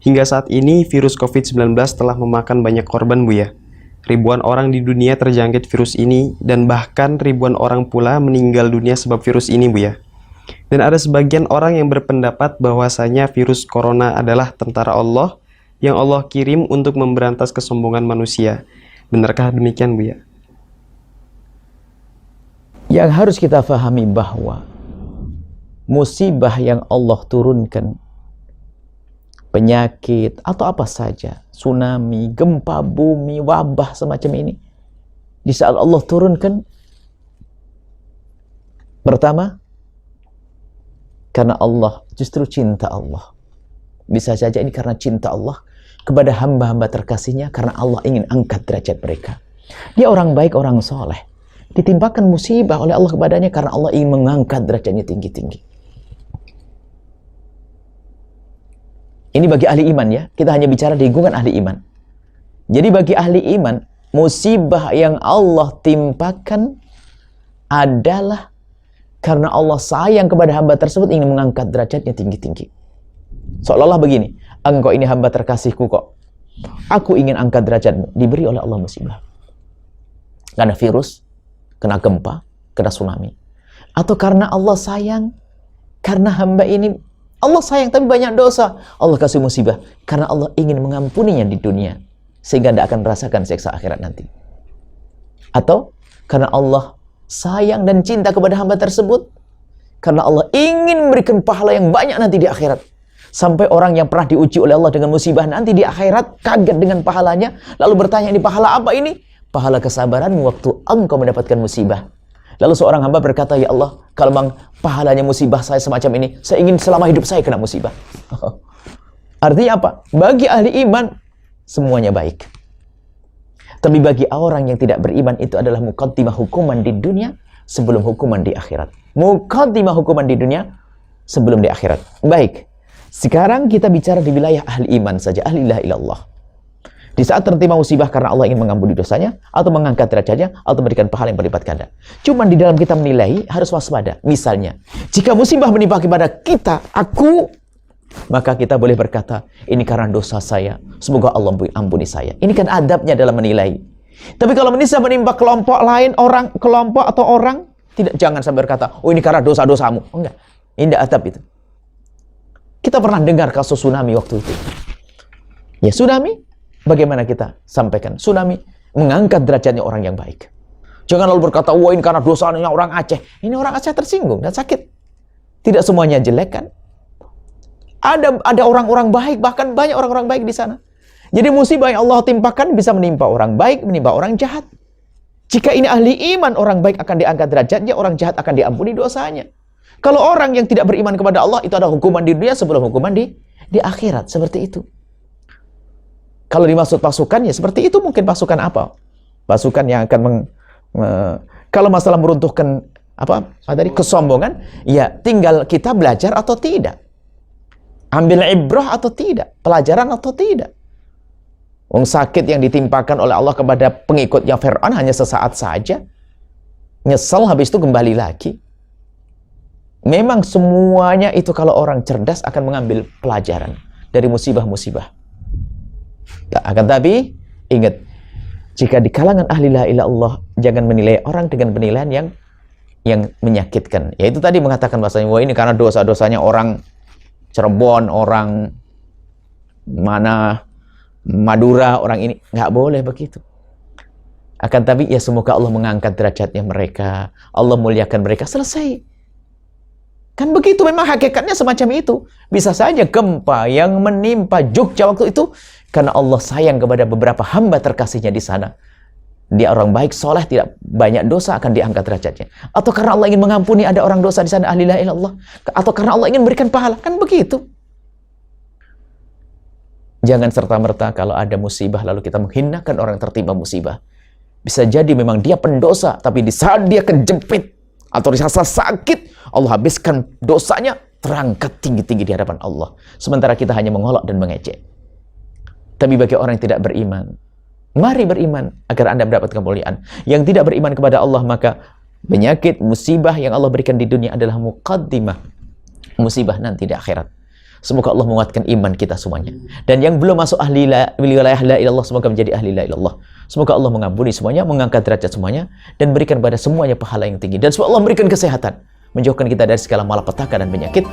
Hingga saat ini, virus COVID-19 telah memakan banyak korban, Buya. Ribuan orang di dunia terjangkit virus ini, dan bahkan ribuan orang pula meninggal dunia sebab virus ini, Buya. Dan ada sebagian orang yang berpendapat bahwasanya virus corona adalah tentara Allah yang Allah kirim untuk memberantas kesombongan manusia. Benarkah demikian, Buya? Yang harus kita pahami bahwa musibah yang Allah turunkan, penyakit atau apa saja, tsunami, gempa bumi, wabah semacam ini, di saat Allah turunkan, pertama, karena Allah, justru cinta Allah. Bisa saja ini karena cinta Allah kepada hamba-hamba terkasihnya, karena Allah ingin angkat derajat mereka. Dia orang baik, orang soleh, ditimpakan musibah oleh Allah kepadanya karena Allah ingin mengangkat derajatnya tinggi-tinggi. Ini bagi ahli iman ya, kita hanya bicara di lingkungan ahli iman. Jadi bagi ahli iman, musibah yang Allah timpakan adalah karena Allah sayang kepada hamba tersebut, ingin mengangkat derajatnya tinggi-tinggi. Seolah-olah begini, engkau ini hamba terkasihku kok, aku ingin angkat derajatmu, diberi oleh Allah musibah. Karena virus, kena gempa, kena tsunami. Atau karena Allah sayang, karena hamba ini Allah sayang tapi banyak dosa, Allah kasih musibah karena Allah ingin mengampuninya di dunia sehingga tidak akan merasakan siksa akhirat nanti. Atau karena Allah sayang dan cinta kepada hamba tersebut karena Allah ingin memberikan pahala yang banyak nanti di akhirat, sampai orang yang pernah diuji oleh Allah dengan musibah nanti di akhirat kaget dengan pahalanya, lalu bertanya, ini pahala apa ini? Pahala kesabaranmu waktu engkau mendapatkan musibah. Lalu seorang hamba berkata, ya Allah, kalau memang pahalanya musibah saya semacam ini, saya ingin selama hidup saya kena musibah. Artinya apa? Bagi ahli iman, semuanya baik. Tapi bagi orang yang tidak beriman, itu adalah muqaddimah hukuman di dunia sebelum hukuman di akhirat. Muqaddimah hukuman di dunia sebelum di akhirat. Baik, sekarang kita bicara di wilayah ahli iman saja, ahli la ilaha illallah. Di saat tertimpa musibah karena Allah ingin mengampuni dosanya, atau mengangkat derajatnya, atau memberikan pahala yang berlipat ganda. Cuman di dalam kita menilai harus waspada. Misalnya, jika musibah menimpa kepada kita, aku, maka kita boleh berkata, ini karena dosa saya, semoga Allah ampuni saya. Ini kan adabnya dalam menilai. Tapi kalau menimpa kelompok lain, kelompok atau orang, jangan sampai berkata, oh ini karena dosa-dosamu. Oh, enggak, ini tidak adab itu. Kita pernah dengar kasus tsunami waktu itu. Ya, tsunami. Bagaimana kita sampaikan? Tsunami mengangkat derajatnya orang yang baik. Jangan lalu berkata, wah ini karena dosanya orang Aceh. Ini orang Aceh tersinggung dan sakit. Tidak semuanya jelek kan? Ada orang-orang baik, bahkan banyak orang-orang baik di sana. Jadi musibah yang Allah timpakan bisa menimpa orang baik, menimpa orang jahat. Jika ini ahli iman, orang baik akan diangkat derajatnya, orang jahat akan diampuni dosanya. Kalau orang yang tidak beriman kepada Allah, itu ada hukuman di dunia sebelum hukuman di akhirat. Seperti itu. Kalau dimaksud pasukan, ya seperti itu. Mungkin pasukan apa? Pasukan yang akan kalau masalah meruntuhkan kesombongan, ya tinggal kita belajar atau tidak. Ambil ibrah atau tidak, pelajaran atau tidak. Wong sakit yang ditimpakan oleh Allah kepada pengikutnya Fir'aun hanya sesaat saja. Nyesel, habis itu kembali lagi. Memang semuanya itu kalau orang cerdas akan mengambil pelajaran dari musibah-musibah. Akan tapi, ingat, jika di kalangan ahli la ilaha illallah, jangan menilai orang dengan penilaian yang menyakitkan. Yaitu tadi mengatakan bahasanya, wah ini karena dosa-dosanya orang Cirebon, orang Madura, orang ini. Nggak boleh begitu. Akan tapi, ya semoga Allah mengangkat derajatnya mereka, Allah muliakan mereka, selesai. Kan begitu, memang hakikatnya semacam itu. Bisa saja gempa yang menimpa Jogja waktu itu karena Allah sayang kepada beberapa hamba terkasihnya di sana. Dia orang baik, soleh, tidak banyak dosa, akan diangkat derajatnya. Atau karena Allah ingin mengampuni, ada orang dosa di sana, ahli la ilaha illallah. Atau karena Allah ingin memberikan pahala, kan begitu. Jangan serta-merta kalau ada musibah lalu kita menghinakan orang yang tertimpa musibah. Bisa jadi memang dia pendosa, tapi di saat dia kejepit atau dirasa sakit, Allah habiskan dosanya, terangkat tinggi-tinggi di hadapan Allah. Sementara kita hanya mengolok dan mengejek. Tapi bagi orang yang tidak beriman, mari beriman agar Anda mendapatkan kemuliaan. Yang tidak beriman kepada Allah, maka penyakit, musibah yang Allah berikan di dunia adalah muqaddimah musibah nanti di akhirat. Semoga Allah menguatkan iman kita semuanya. Dan yang belum masuk wilayah la ilallah, semoga menjadi ahli la ilallah. Semoga Allah mengampuni semuanya, mengangkat derajat semuanya, dan berikan pada semuanya pahala yang tinggi. Dan semoga Allah memberikan kesehatan, menjauhkan kita dari segala malapetaka dan penyakit.